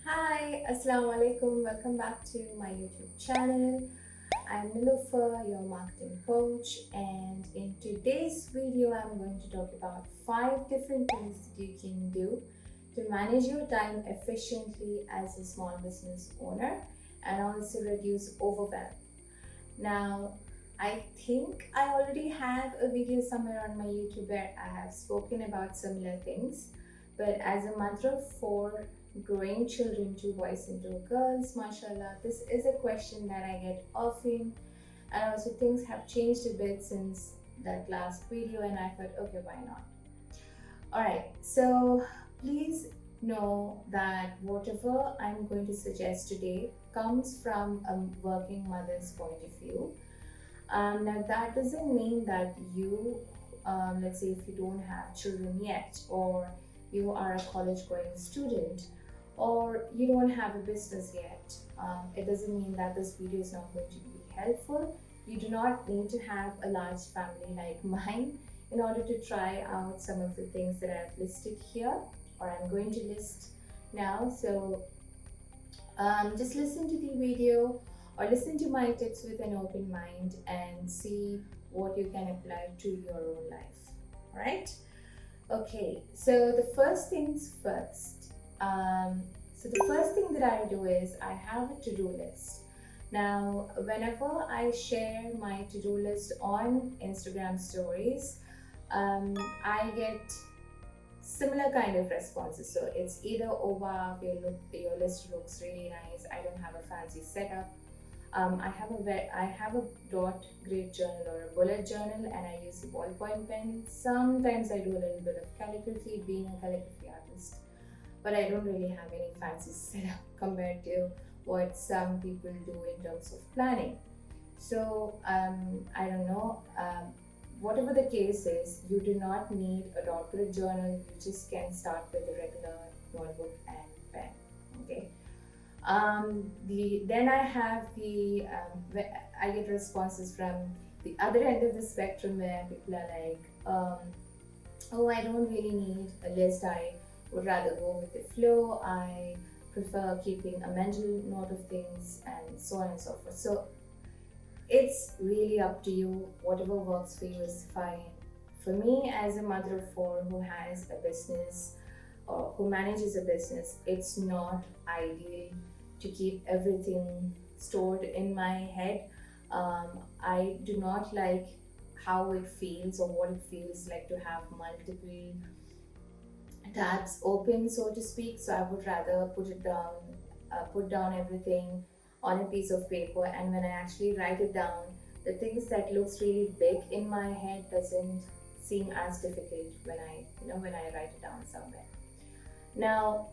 Hi, Assalamu alaikum. Welcome back to my YouTube channel. I'm Nilofer, your marketing coach, and in today's video, I'm going to talk about 5 different things that you can do to manage your time efficiently as a small business owner and also reduce overwhelm. Now, I think I already have a video somewhere on my YouTube where I have spoken about similar things, but as a mother of 4 growing children, 2 boys and 2 girls, mashallah, this is a question that I get often, and also things have changed a bit since that last video, and I thought, okay, why not? Alright, so please know that whatever I'm going to suggest today comes from a working mother's point of view. Now, that doesn't mean that you, let's say, if you don't have children yet, or you are a college going student, or you don't have a business yet, it doesn't mean that this video is not going to be helpful. You do not need to have a large family like mine in order to try out some of the things that I've listed here, or I'm going to list now. So just listen to the video or listen to my tips with an open mind and see what you can apply to your own life. All right? Okay, so the first things first. The first thing that I do is I have a to-do list. Now, whenever I share my to-do list on Instagram stories, I get similar kind of responses. So it's either, oh wow, your list looks really nice. I don't have a fancy setup. I have a dot grid journal or a bullet journal, and I use a ballpoint pen. Sometimes I do a little bit of calligraphy, being a calligraphy artist, but I don't really have any fancy setup compared to what some people do in terms of planning. So I don't know. Whatever the case is, you do not need a dot grid journal. You just can start with a regular notebook and pen. Okay. Then I have I get responses from the other end of the spectrum where people are like, oh, I don't really need a list. I would rather go with the flow. I prefer keeping a mental note of things, and so on and so forth. So it's really up to you. Whatever works for you is fine. For me, as a mother of 4 who has a business or who manages a business, it's not ideal to keep everything stored in my head. I do not like how it feels or what it feels like to have multiple tabs open, so to speak. So I would rather put down everything on a piece of paper, and when I actually write it down, the things that looks really big in my head doesn't seem as difficult when I write it down somewhere. Now,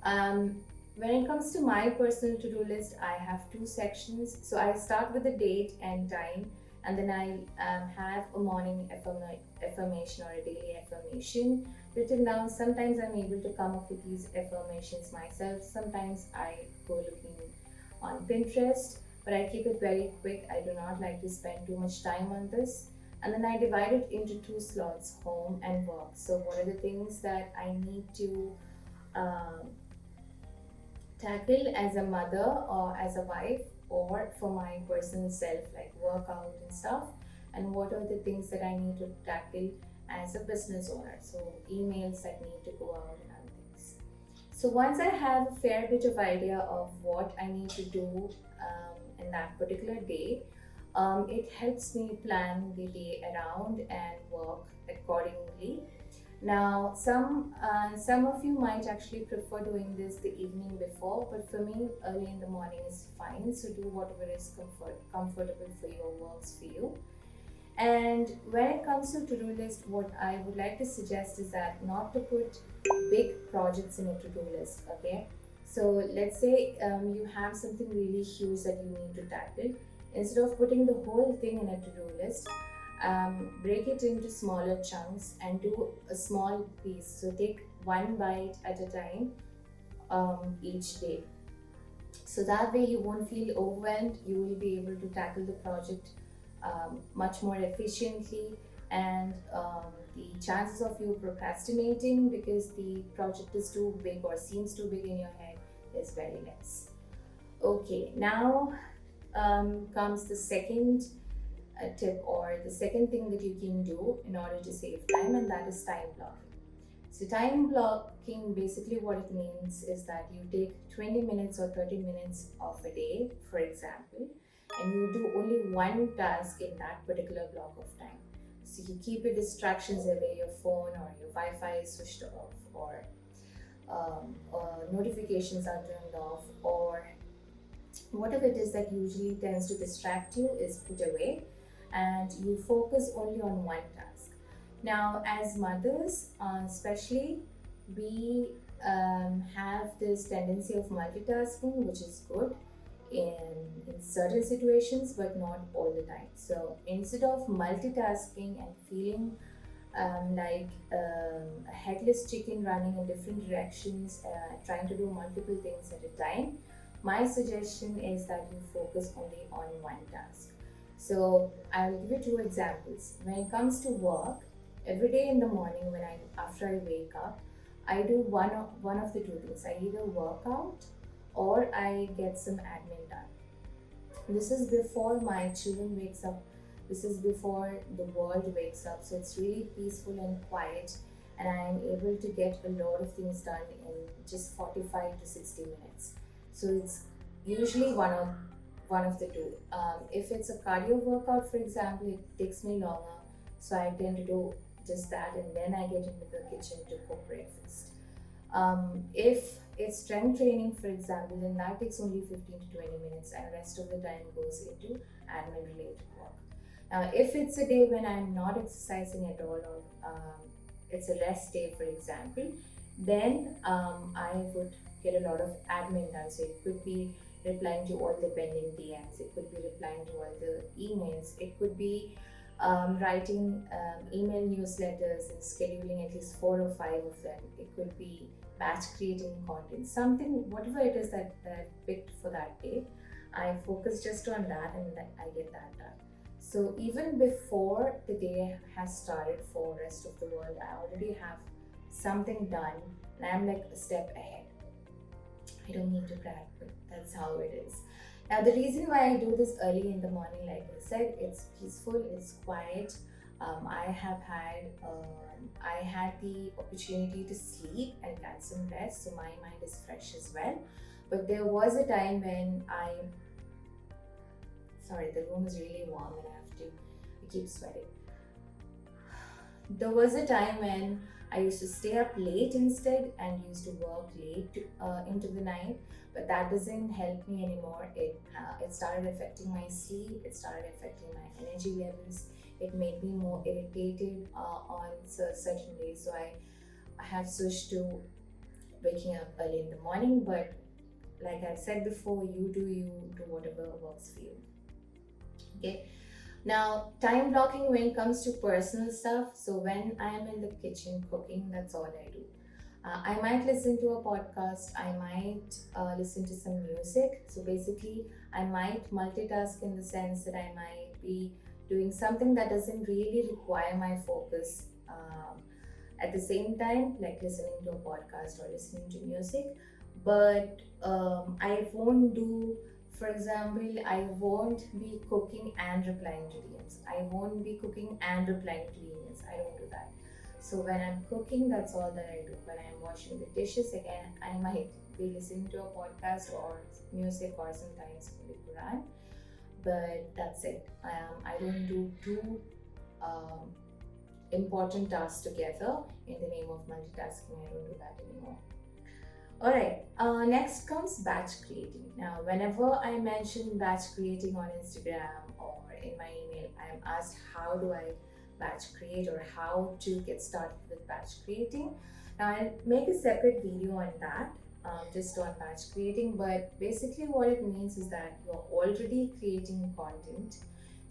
when it comes to my personal to-do list, I have 2 sections. So I start with the date and time, and then I have a morning affirmation or a daily affirmation written down. Sometimes I'm able to come up with these affirmations myself. Sometimes I go looking on Pinterest, but I keep it very quick. I do not like to spend too much time on this. And then I divide it into 2 slots, home and work. So what are the things that I need to tackle as a mother or as a wife, or for my personal self, like workout and stuff, and what are the things that I need to tackle as a business owner, so emails that need to go out and other things. So once I have a fair bit of idea of what I need to do in that particular day, it helps me plan the day around and work accordingly. Now, some of you might actually prefer doing this the evening before, but for me, early in the morning is fine. So do whatever is comfortable for you or works for you. And when it comes to to-do list, what I would like to suggest is that not to put big projects in a to-do list. Okay, so let's say you have something really huge that you need to tackle. Instead of putting the whole thing in a to-do list, break it into smaller chunks and do a small piece. So take one bite at a time each day. So that way you won't feel overwhelmed. You will be able to tackle the project much more efficiently, and the chances of you procrastinating because the project is too big or seems too big in your head, is very less. Okay, now comes the second tip, or the second thing that you can do in order to save time, and that is time blocking. So, time blocking, basically what it means is that you take 20 minutes or 30 minutes of a day, for example, and you do only one task in that particular block of time. So you keep your distractions away, your phone or your Wi-Fi is switched off, or notifications are turned off, or whatever it is that usually tends to distract you is put away, and you focus only on one task. Now, as mothers, especially, we have this tendency of multitasking, which is good in certain situations, but not all the time. So instead of multitasking and feeling like a headless chicken running in different directions, trying to do multiple things at a time, my suggestion is that you focus only on one task. So I'll give you two examples. When it comes to work, every day in the morning after I wake up, I do one of the two things. I either work out or I get some admin done. This is before my children wakes up. This is before the world wakes up. So it's really peaceful and quiet, and I am able to get a lot of things done in just 45 to 60 minutes. So it's usually one of the two. If it's a cardio workout, for example, it takes me longer. So I tend to do just that, and then I get into the kitchen to cook breakfast. If it's strength training, for example, then that takes only 15 to 20 minutes, and the rest of the time goes into admin related work. Now, if it's a day when I'm not exercising at all, or it's a rest day, for example, then I would get a lot of admin done. So it could be replying to all the pending DMs, it could be replying to all the emails, it could be writing email newsletters and scheduling at least 4 or 5 of them. It could be batch creating content, something, whatever it is that I picked for that day. I focus just on that, and I get that done. So even before the day has started for the rest of the world, I already have something done, and I'm like a step ahead. I don't need to brag, but that's how it is. Now, the reason why I do this early in the morning, like I said, it's peaceful, it's quiet. I had the opportunity to sleep and get some rest, so my mind is fresh as well. But there was a time when sorry, the room is really warm and I keep sweating. There was a time when I used to stay up late instead and used to work late into the night, but that doesn't help me anymore. It started affecting my sleep, it started affecting my energy levels, it made me more irritated on certain days. So I have switched to waking up early in the morning, but like I said before, you do whatever works for you. Okay. Now, time blocking when it comes to personal stuff. So when I am in the kitchen cooking, that's all I do. I might listen to a podcast, I might listen to some music. So basically, I might multitask in the sense that I might be doing something that doesn't really require my focus at the same time, like listening to a podcast or listening to music. But I won't do, for example, I won't be cooking and replying to DMs. I won't be cooking and replying to emails. I don't do that. So when I'm cooking, that's all that I do. When I'm washing the dishes, again, I might be listening to a podcast or music or sometimes the Quran. But that's it. I don't do two important tasks together in the name of multitasking. I don't do that anymore. Alright, next comes batch creating. Now, whenever I mention batch creating on Instagram or in my email, I am asked how do I batch create or how to get started with batch creating. Now, I'll make a separate video on that, just on batch creating, but basically what it means is that you're already creating content.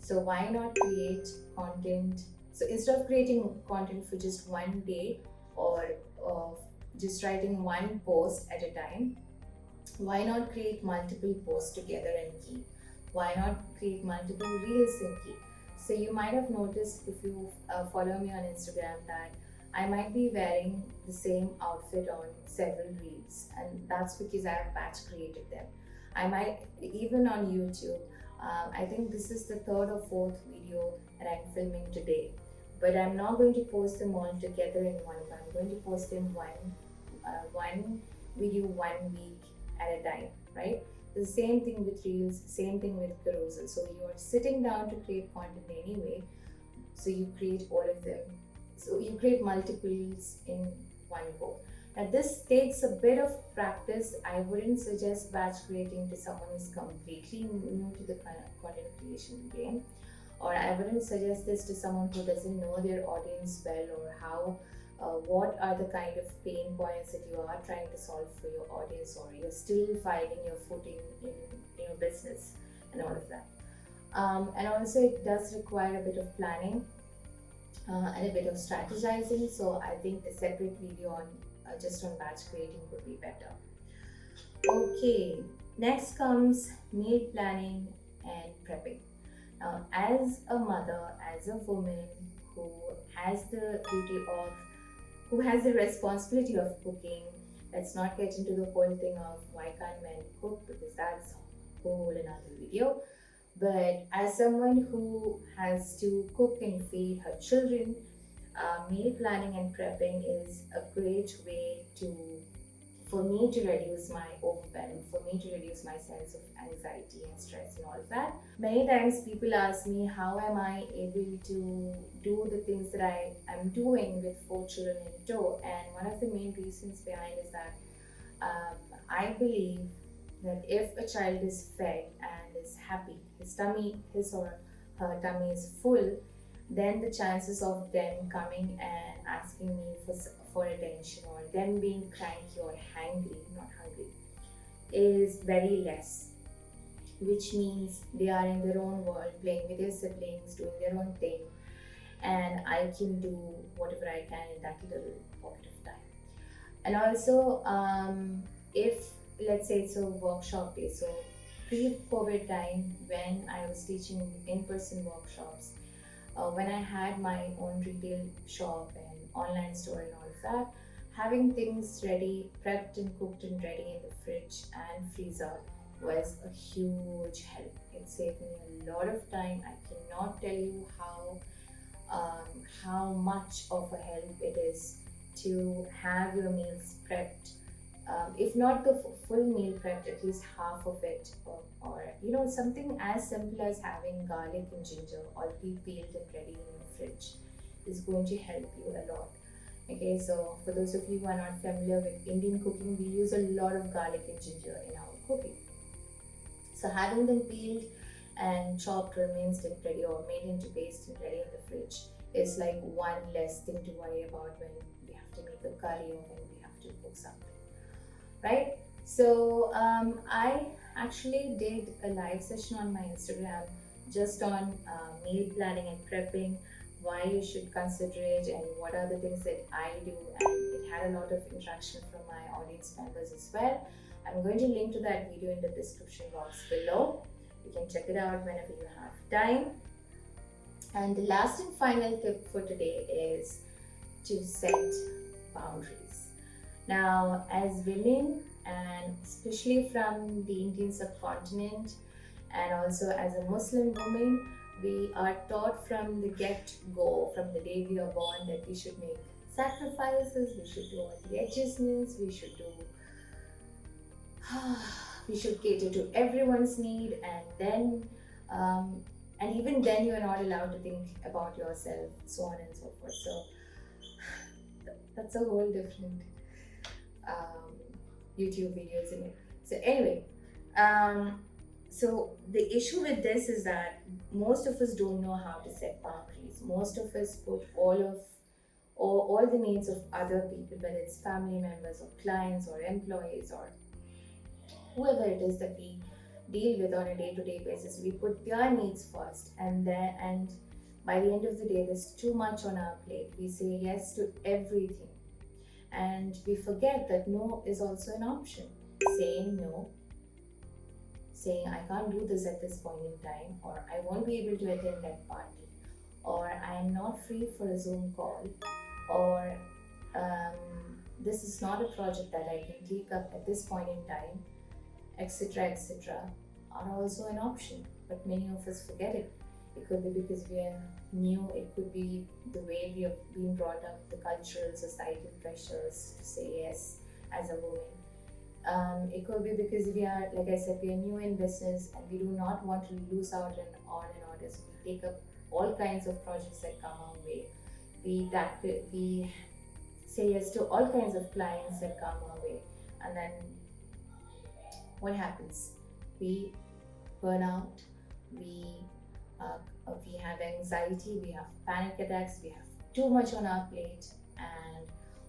So why not create content? So instead of creating content for just one day or just writing one post at a time, why not create multiple posts together and keep? Why not create multiple reels and keep? So you might have noticed if you follow me on Instagram that I might be wearing the same outfit on several reels, and that's because I have batch created them. I might even on YouTube. I think this is the third or fourth video that I'm filming today, but I'm not going to post them all together in one go. I'm going to post them one video 1 week at a time, right? The same thing with reels, same thing with carousel. So you're sitting down to create content anyway, so you create all of them. So you create multiples in one go. Now this takes a bit of practice. I wouldn't suggest batch creating to someone who's completely new to the content creation game, or I wouldn't suggest this to someone who doesn't know their audience well, or how what are the kind of pain points that you are trying to solve for your audience, or you're still finding your footing in your business and all of that. And also it does require a bit of planning and a bit of strategizing. So I think a separate video on just on batch creating would be better. Okay, next comes meal planning and prepping. Now, as a mother, as a woman who has the duty of, who has the responsibility of cooking, let's not get into the whole thing of why can't men cook, because that's a whole another video. But as someone who has to cook and feed her children, meal planning and prepping is a great way for me to reduce my overwhelm, for me to reduce my sense of anxiety and stress and all of that. Many times people ask me, how am I able to do the things that I am doing with 4 children in tow? And one of the main reasons behind is that I believe that if a child is fed and is happy, his or her tummy is full, then the chances of them coming and asking me for attention, or them being cranky or hangry, not hungry, is very less. Which means they are in their own world, playing with their siblings, doing their own thing, and I can do whatever I can in that little pocket of time. And also, if let's say it's a workshop day, so pre-COVID time when I was teaching in-person workshops, when I had my own retail shop and online store and all of that, having things ready, prepped and cooked and ready in the fridge and freezer was a huge help. It saved me a lot of time. I cannot tell you how much of a help it is to have your meals prepped. If not the full meal prepped, at least half of it, or something as simple as having garlic and ginger already peeled and ready in your fridge is going to help you a lot. Okay, so for those of you who are not familiar with Indian cooking, we use a lot of garlic and ginger in our cooking. So having them peeled and chopped or minced and ready, or made into paste and ready in the fridge, is like one less thing to worry about when we have to make a curry or when we have to cook something. Right? So I actually did a live session on my Instagram just on meal planning and prepping, why you should consider it, and what are the things that I do, and it had a lot of interaction from my audience members as well. I'm going to link to that video in the description box below. You can check it out whenever you have time. And the last and final tip for today is to set boundaries. Now, as women, and especially from the Indian subcontinent, and also as a Muslim woman, we are taught from the get-go, from the day we are born, that we should make sacrifices, we should do all the adjustments, we should cater to everyone's need, and then and even then you are not allowed to think about yourself, so on and so forth. So that's a whole different YouTube video, isn't it? So anyway, so the issue with this is that most of us don't know how to set boundaries. Most of us put all the needs of other people, whether it's family members or clients or employees or whoever it is that we deal with on a day-to-day basis, we put their needs first, and by the end of the day, there's too much on our plate. We say yes to everything, and we forget that no is also an option. Saying no, saying I can't do this at this point in time, or I won't be able to attend that party, or I am not free for a Zoom call, or um, this is not a project that I can take up at this point in time, etc., etc., are also an option. But many of us forget it. It could be because we are new, it could be the way we have been brought up, the cultural, societal pressures to say yes as a woman. It could be because we are, like I said, we are new in business and we do not want to lose out on an order. So we take up all kinds of projects that come our way. We say yes to all kinds of clients that come our way, and then what happens? We burn out. We we have anxiety. We have panic attacks. We have too much on our plate, and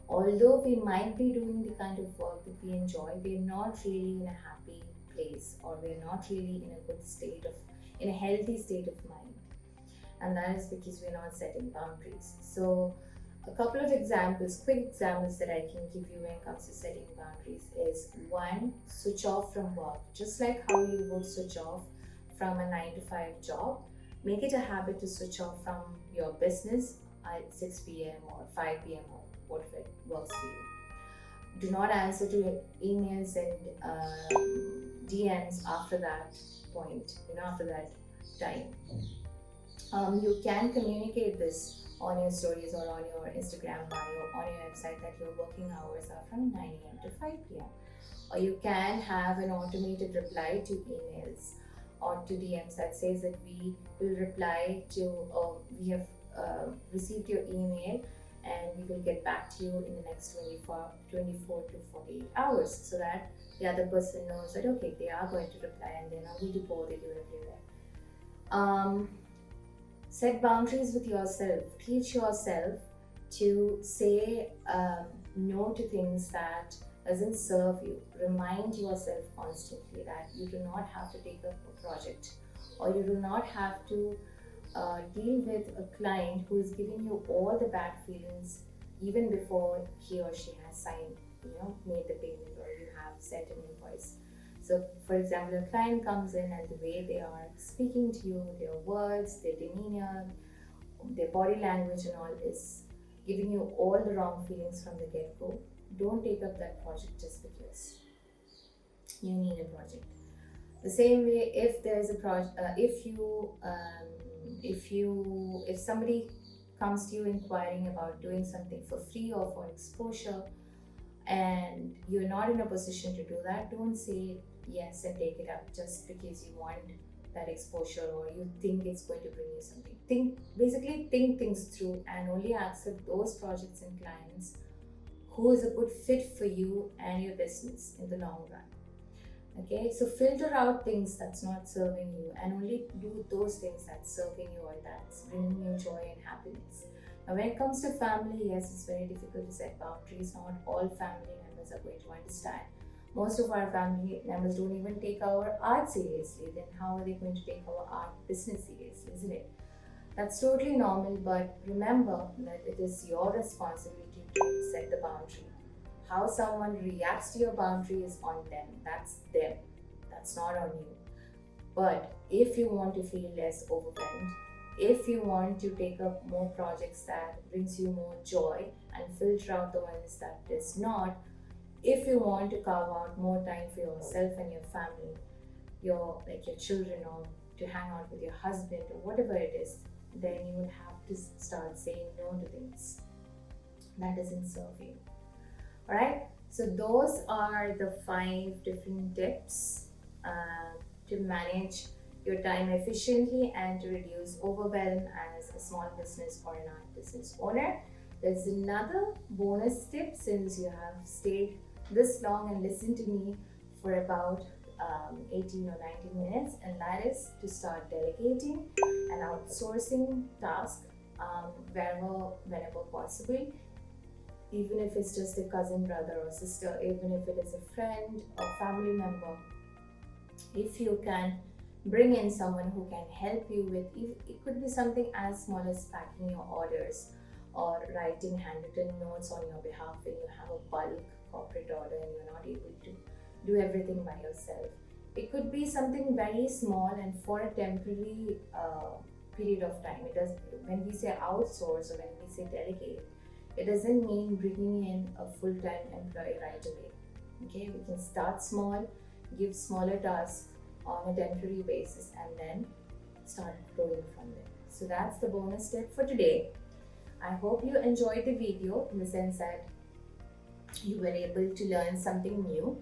although we might be doing the kind of work that we enjoy, we're not really in a happy place, or we're not really in a good state of, in a healthy state of mind. And that is because we're not setting boundaries. So a couple of examples, quick examples that I can give you when it comes to setting boundaries is one, switch off from work. Just like how you would switch off from a 9 to 5 job, make it a habit to switch off from your business at 6 p.m. or 5 p.m. or whatever works for you. Do not answer to emails and DMs after that point, after that time. You can communicate this on your stories or on your Instagram bio, on your website, that your working hours are from 9 a.m. to 5 p.m. Or you can have an automated reply to emails or to DMs that says that we will reply to, we have received your email and we will get back to you in the next 24 to 48 hours, so that the other person knows that okay, they are going to reply and they're not going to bother you everywhere. Set boundaries with yourself. Teach yourself to say no to things that doesn't serve you. Remind yourself constantly that you do not have to take up a project, or you do not have to deal with a client who is giving you all the bad feelings even before he or she has signed, made the payment, or you have sent an invoice. So, for example, a client comes in and the way they are speaking to you, their words, their demeanor, their body language and all is giving you all the wrong feelings from the get-go. Don't take up that project just because you need a project. The same way, if there is a project, if somebody comes to you inquiring about doing something for free or for exposure, and you're not in a position to do that, don't say yes and take it up just because you want that exposure or you think it's going to bring you something. Think things through and only accept those projects and clients who is a good fit for you and your business in the long run. Okay, so filter out things that's not serving you and only do those things that's serving you or that's bringing you joy and happiness. Now, when it comes to family, yes, it's very difficult to set boundaries. Not all family members are going to understand. Most of our family members don't even take our art seriously. Then how are they going to take our art business seriously, isn't it? That's totally normal, but remember that it is your responsibility to set the boundary. How someone reacts to your boundary is on them. That's them. That's not on you. But if you want to feel less overwhelmed, if you want to take up more projects that brings you more joy and filter out the ones that does not, if you want to carve out more time for yourself and your family, your children, or to hang out with your husband or whatever it is, then you would have to start saying no to things that doesn't serve you. Alright, so those are the 5 different tips to manage your time efficiently and to reduce overwhelm as a small business or an art business owner. There's another bonus tip, since you have stayed this long and listened to me for about 18 or 19 minutes, and that is to start delegating and outsourcing tasks whenever possible. Even if it's just a cousin, brother or sister, even if it is a friend or family member, if you can bring in someone who can help you with, it could be something as small as packing your orders or writing handwritten notes on your behalf when you have a bulk corporate order and you're not able to do everything by yourself. It could be something very small and for a temporary period of time. When we say outsource or when we say delegate, It doesn't mean bringing in a full-time employee right away. Okay, we can start small, give smaller tasks on a temporary basis, and then start growing from there. So that's the bonus tip for today. I hope you enjoyed the video in the sense that you were able to learn something new.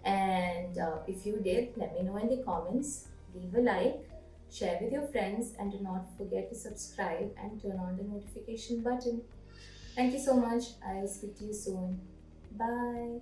And if you did, let me know in the comments. Leave a like, share with your friends, and do not forget to subscribe and turn on the notification button. Thank you so much. I'll speak to you soon. Bye.